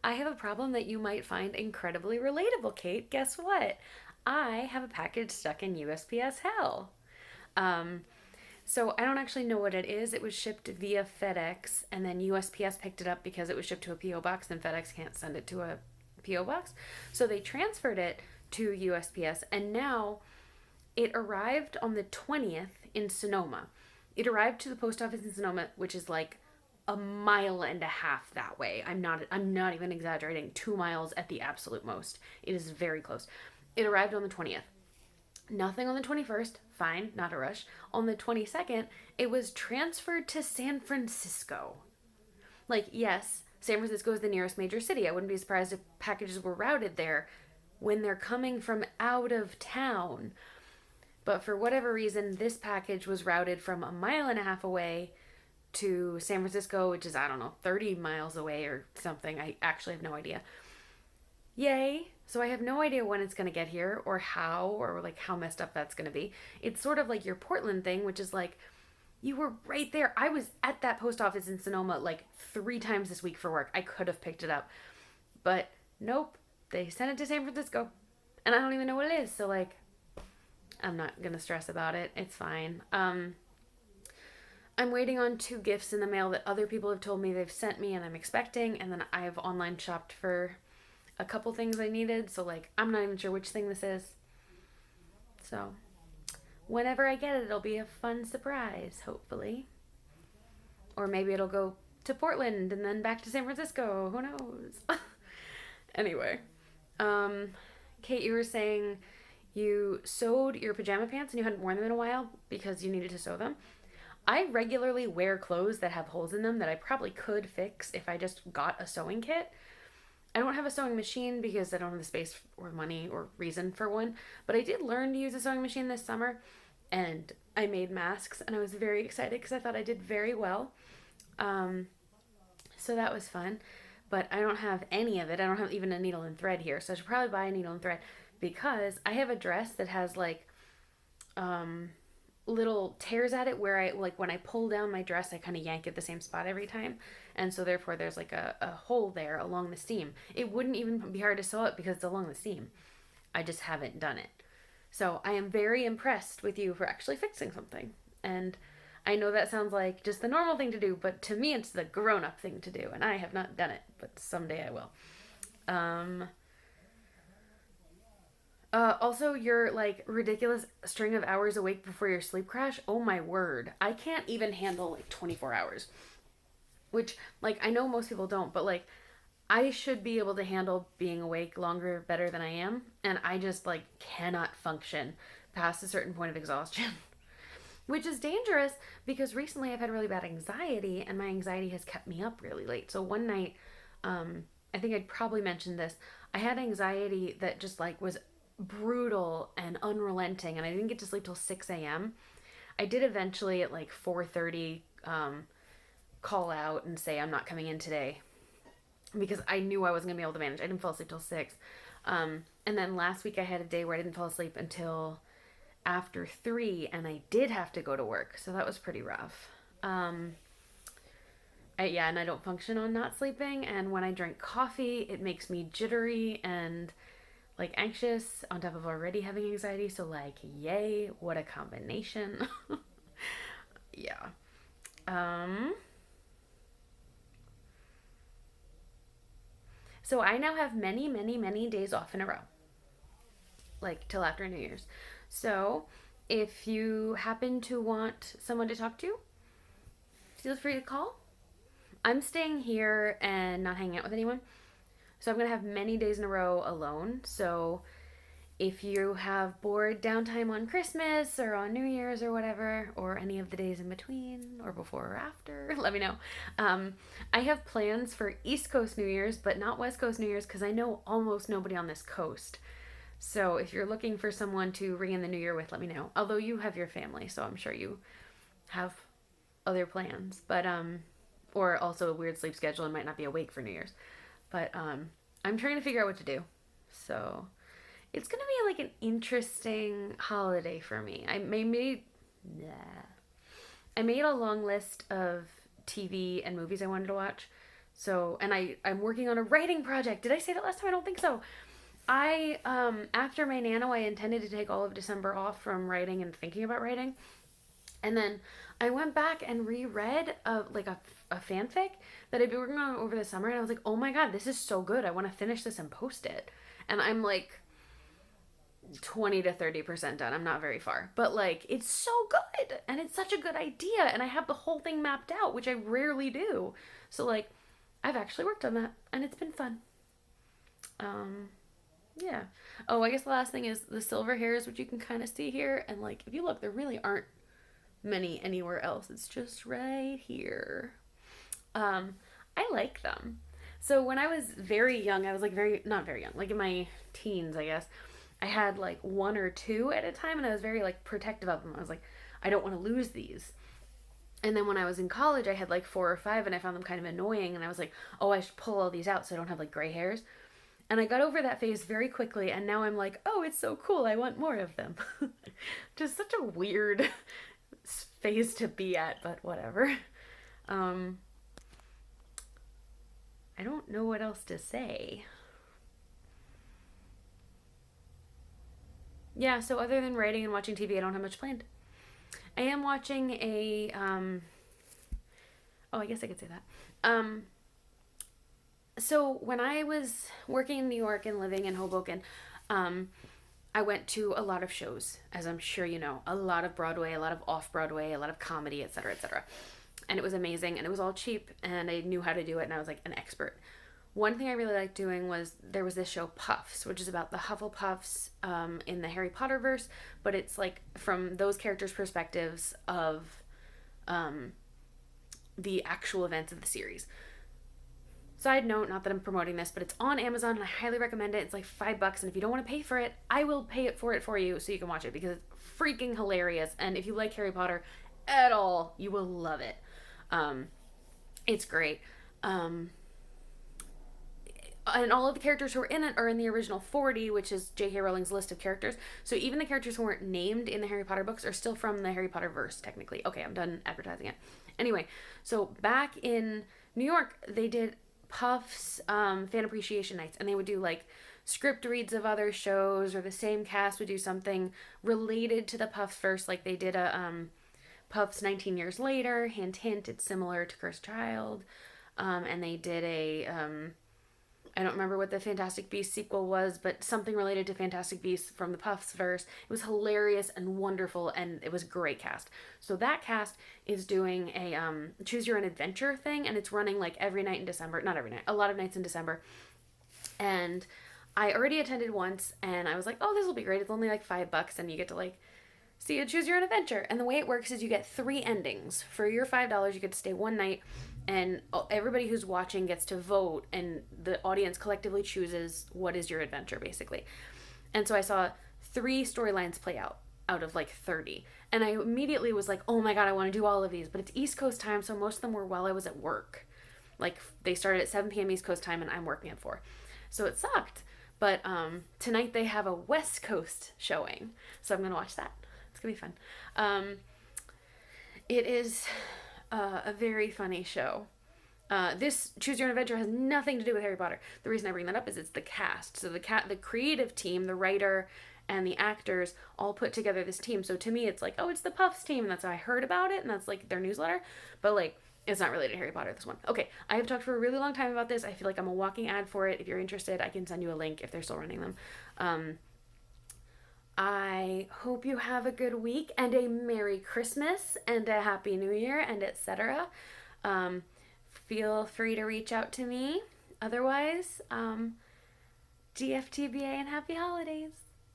I have a problem that you might find incredibly relatable, Kate. Guess what? I have a package stuck in USPS hell. Um, so I don't actually know what it is. It was shipped via FedEx, and then USPS picked it up because it was shipped to a PO box, and FedEx can't send it to a PO box. So they transferred it to USPS, and now it arrived on the 20th in Sonoma. It arrived to the post office in Sonoma, which is like a mile and a half that way. I'm not even exaggerating. 2 miles at the absolute most. It is very close. It arrived on the 20th. Nothing on the 21st. Fine, not a rush. On the 22nd, it was transferred to San Francisco. Like, yes, San Francisco is the nearest major city. I wouldn't be surprised if packages were routed there when they're coming from out of town. But for whatever reason, this package was routed from a mile and a half away to San Francisco, which is, I don't know, 30 miles away or something. I actually have no idea. Yay. So I have no idea when it's going to get here or how or like how messed up that's going to be. It's sort of like your Portland thing, which is like you were right there. I was at that post office in Sonoma like 3 times this week for work. I could have picked it up. But nope, they sent it to San Francisco. And I don't even know what it is. So like I'm not going to stress about it. It's fine. I'm waiting on 2 gifts in the mail that other people have told me they've sent me and I'm expecting, and then I've online shopped for a couple things I needed, so like I'm not even sure which thing this is. So whenever I get it, it'll be a fun surprise, hopefully. Or maybe it'll go to Portland and then back to San Francisco. Who knows? Anyway, um, Kate, you were saying you sewed your pajama pants and you hadn't worn them in a while because you needed to sew them. I regularly wear clothes that have holes in them that I probably could fix if I just got a sewing kit. I don't have a sewing machine because I don't have the space or money or reason for one, but I did learn to use a sewing machine this summer and I made masks and I was very excited because I thought I did very well. Um, so that was fun, but I don't have any of it. I don't have even a needle and thread here, so I should probably buy a needle and thread because I have a dress that has like um, little tears at it where I like when I pull down my dress, I kind of yank at the same spot every time. And so therefore there's like a hole there along the seam. It wouldn't even be hard to sew it because it's along the seam. I just haven't done it. So I am very impressed with you for actually fixing something. And I know that sounds like just the normal thing to do, but to me it's the grown up thing to do. And I have not done it, but someday I will. Um, also, your like ridiculous string of hours awake before your sleep crash. Oh my word. I can't even handle like 24 hours. Which, like, I know most people don't, but like, I should be able to handle being awake longer better than I am. And I just like cannot function past a certain point of exhaustion. Which is dangerous because recently I've had really bad anxiety and my anxiety has kept me up really late. So one night, I think I'd probably mentioned this. I had anxiety that just like was brutal and unrelenting and I didn't get to sleep till 6 a.m. I did eventually at like 4:30 call out and say I'm not coming in today because I knew I wasn't going to be able to manage. I didn't fall asleep till 6. And then last week I had a day where I didn't fall asleep until after 3 and I did have to go to work. So that was pretty rough. Yeah, and I don't function on not sleeping. And when I drink coffee, it makes me jittery and like anxious on top of already having anxiety. So, like, yay, what a combination. Yeah. Um, so I now have many, many, many days off in a row, like till after New Year's. So if you happen to want someone to talk to, feel free to call. I'm staying here and not hanging out with anyone. So I'm going to have many days in a row alone. So if you have bored downtime on Christmas or on New Year's or whatever, or any of the days in between or before or after, let me know. I have plans for East Coast New Year's, but not West Coast New Year's because I know almost nobody on this coast. So if you're looking for someone to ring in the new year with, let me know. Although you have your family, so I'm sure you have other plans. But or also a weird sleep schedule and might not be awake for New Year's. But I'm trying to figure out what to do. So it's gonna be like an interesting holiday for me. I made a long list of TV and movies I wanted to watch. So, and I'm working on a writing project. Did I say that last time? I don't think so. I after my nano, I intended to take all of December off from writing and thinking about writing, and then I went back and reread a fanfic that I'd been working on over the summer, and I was like, oh my god, this is so good. I want to finish this and post it. And I'm like 20 to 30% done. I'm not very far. But like it's so good and it's such a good idea and I have the whole thing mapped out, which I rarely do. So like I've actually worked on that and it's been fun. Um yeah. Oh, I guess the last thing is the silver hairs, which you can kind of see here, and like if you look, there really aren't many anywhere else. It's just right here. I like them. So when I was very young, I was like very not very young, like in my teens, I guess. I had like one or two at a time, and I was very like protective of them. I was like, I don't want to lose these. And then when I was in college, I had like four or five, and I found them kind of annoying. And I was like, oh, I should pull all these out so I don't have like gray hairs. And I got over that phase very quickly, and now I'm like, oh, it's so cool. I want more of them. Just such a weird phase to be at, but whatever. Um, I don't know what else to say. Yeah, so other than writing and watching TV, I don't have much planned. I am watching oh, I guess I could say that. So when I was working in New York and living in Hoboken, um, I went to a lot of shows, as I'm sure you know, a lot of Broadway, a lot of off Broadway, a lot of comedy, etc., etc. And it was amazing, and it was all cheap, and I knew how to do it, and I was like an expert. One thing I really liked doing was there was this show Puffs, which is about the Hufflepuffs in the Harry Potter verse, but it's like from those characters' perspectives of um, the actual events of the series. Side note, not that I'm promoting this, but it's on Amazon and I highly recommend it. It's like $5, and if you don't want to pay for it, I will pay it for you so you can watch it because it's freaking hilarious. And if you like Harry Potter at all, you will love it. Um, it's great. Um, and all of the characters who are in it are in the original 40, which is J.K. Rowling's list of characters. So even the characters who weren't named in the Harry Potter books are still from the Harry Potter verse, technically. Okay, I'm done advertising it. Anyway, so back in New York, they did Puff's fan appreciation nights, and they would do like script reads of other shows, or the same cast would do something related to the Puffs first, like they did a Puff's 19 Years Later. Hint, hint, it's similar to Cursed Child. And they did a I don't remember what the Fantastic Beasts sequel was, but something related to Fantastic Beasts from the Puffs verse. It was hilarious and wonderful, and it was a great cast. So that cast is doing a Choose Your Own Adventure thing, and it's running like every night in December. Not every night, a lot of nights in December. And I already attended once, and I was like, oh, this will be great. It's only like $5, and you get to like see a Choose Your Own Adventure. And the way it works is you get 3 endings. For your $5, you get to stay one night, and everybody who's watching gets to vote, and the audience collectively chooses what is your adventure, basically. And so I saw 3 storylines play out of like 30, and I immediately was like, oh my god, I want to do all of these. But it's East Coast time, so most of them were while I was at work. Like they started at 7 p.m. East Coast time, and I'm working at 4, so it sucked. But tonight they have a West Coast showing, so I'm gonna watch that. It's gonna be fun. It is a very funny show. This Choose Your Own Adventure has nothing to do with Harry Potter. The reason I bring that up is it's the cast. So the creative team, the writer, and the actors all put together this team. So to me, it's like, oh, it's the Puffs team, and that's how I heard about it, and that's like their newsletter. But like, it's not related to Harry Potter, this one. Okay, I have talked for a really long time about this. I feel like I'm a walking ad for it. If you're interested, I can send you a link if they're still running them. I hope you have a good week and a Merry Christmas and a Happy New Year and etc. Feel free to reach out to me. Otherwise, GFTBA and happy holidays.